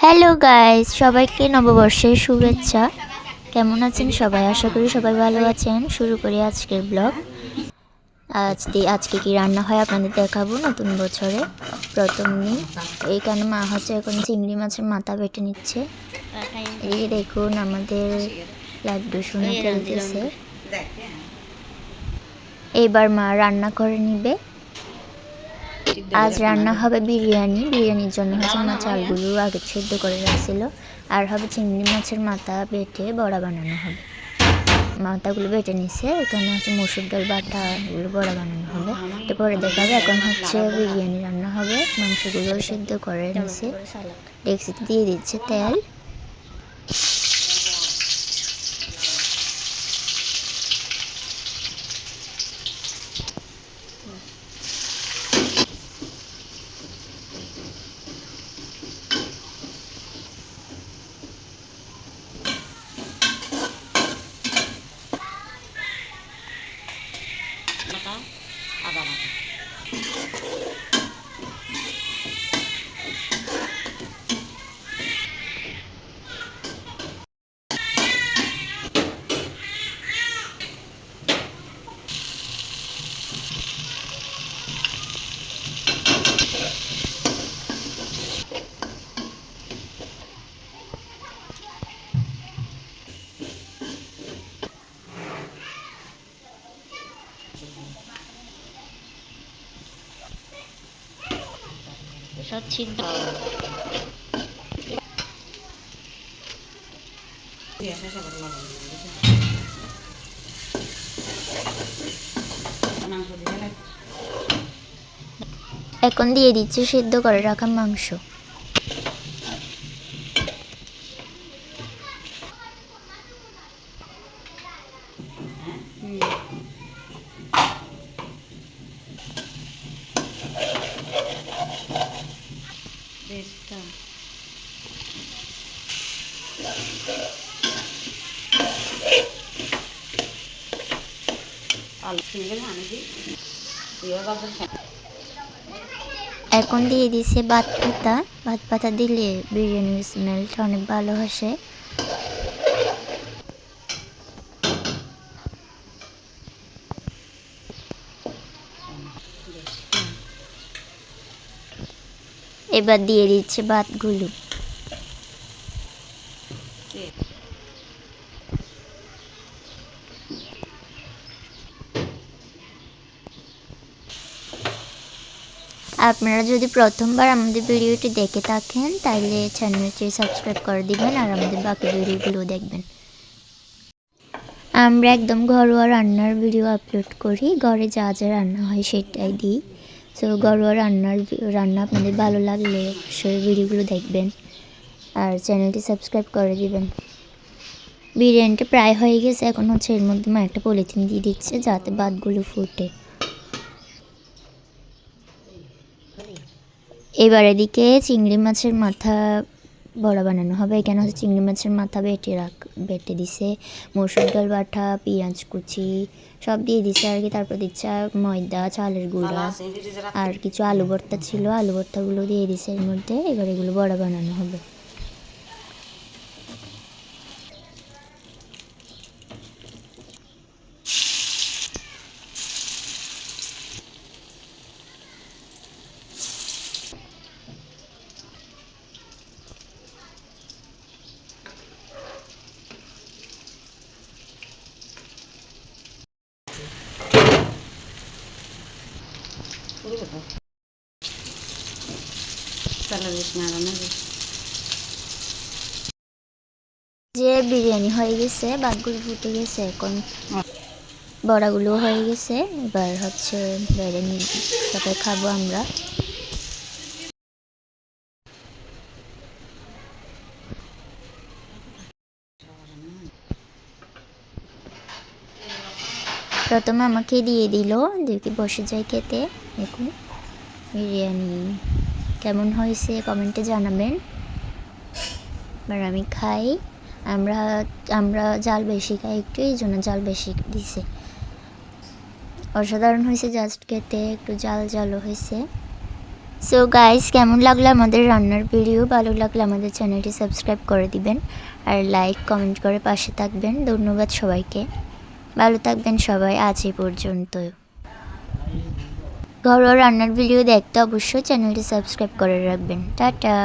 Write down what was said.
Hello guys, সবাইকে নববর্ষের শুভেচ্ছা। কেমন আছেন সবাই? আশা করি সবাই ভালো আছেন। শুরু করি আজকের ব্লগ। আজকে কি রান্না হয় আপনাদের দেখাবো নতুন বছরে প্রথম দিন। এইখানে মা হচ্ছে এখন চিংড়ি মাছের মাথা বেটে নিচ্ছে। এদিকে দেখুন আমাদের লাড্ডু সোনা খেলতেছে। এবার মা রান্না করে নিবে। আজ রান্না হবে বিরিয়ানির জন্য হচ্ছে মা চালগুলো আগে সেদ্ধ করে রাখছিল। আর হবে চিংড়ি মাছের মাথা বেটে বড়া বানানো হবে। মাথাগুলো বেটে নিছে, এখানে হচ্ছে মসুর ডাল বাটা এগুলো বড়া বানানো হবে। তো পরে দেখাবে। এখন হচ্ছে বিরিয়ানি রান্না হবে। মাংসগুলো সেদ্ধ করে নিছে, ডেক্সিতে দিয়ে দিচ্ছে তেল। সব সিদ্ধ এখন দিয়ে দিচ্ছে সিদ্ধ করে রাখা মাংস। এখন দিয়ে দিছে ভাত পাতা দিলে বিরিয়ানির স্মেলটা অনেক ভালো আসে। এবার দিয়ে দিচ্ছে ভাতগুলো। আপনারা যদি প্রথমবার আমাদের ভিডিওটি দেখে থাকেন তাহলে চ্যানেলটি সাবস্ক্রাইব করে দিবেন আর আমাদের বাকি ভিডিওগুলো দেখবেন। আমরা একদম ঘরোয়া রান্নার ভিডিও আপলোড করি, ঘরে যা যা রান্না হয় সেটাই দিই। সো ঘরোয়া রান্না আপনাদের ভালো লাগলে অবশ্যই ভিডিওগুলো দেখবেন আর চ্যানেলটি সাবস্ক্রাইব করে দিবেন। বিরিয়ানিটা প্রায় হয়ে গেছে, এখন হচ্ছে এর মধ্যে মা একটা পলিথিন দিয়ে দিচ্ছে যাতে ভাতগুলো ফুটে। এবার এদিকে চিংড়ি মাছের মাথা বড়া বানানো হবে। এখানে হচ্ছে চিংড়ি মাছের মাথা বেটে দিছে, মসুর ডাল বাটা, পেঁয়াজ কুচি সব দিয়ে দিছে আর কি। তারপর দিচ্ছে ময়দা, চালের গুঁড়া আর কিছু আলু ভর্তা ছিল, আলু ভর্তাগুলো দিয়ে দিছে এর মধ্যে। এবার এগুলো বড়া বানানো হবে। যে বিরিয়ানি হয়ে গেছে, ভাতগুলো ফুটে গেছে, এখন বড়াগুলো হয়ে গেছে। এবার হচ্ছে বেড়ে নিয়ে সাথে খাবো আমরা। প্রথমে আমাকে দিয়ে দিল, দেখি বসে যাই খেতে। দেখুন বিরিয়ানি কেমন হয়েছে কমেন্টে জানাবেন। এবার আমি খাই। আমরা জাল বেশি খাই একটু, এই জন্য জাল বেশি দিছে। অসাধারণ হয়েছে জাস্ট খেতে, একটু জাল জালও হয়েছে। সো গাইস, কেমন লাগলো আমাদের রান্নার ভিডিও? ভালো লাগলে আমাদের চ্যানেলটি সাবস্ক্রাইব করে দিবেন আর লাইক কমেন্ট করে পাশে থাকবেন। ধন্যবাদ সবাইকে। ভালো থাকবেন সবাই। আজ এই পর্যন্ত। ঘরোয়া রান্নার ভিডিও দেখতে অবশ্যই চ্যানেলটি সাবস্ক্রাইব করে রাখবেন। টাটা।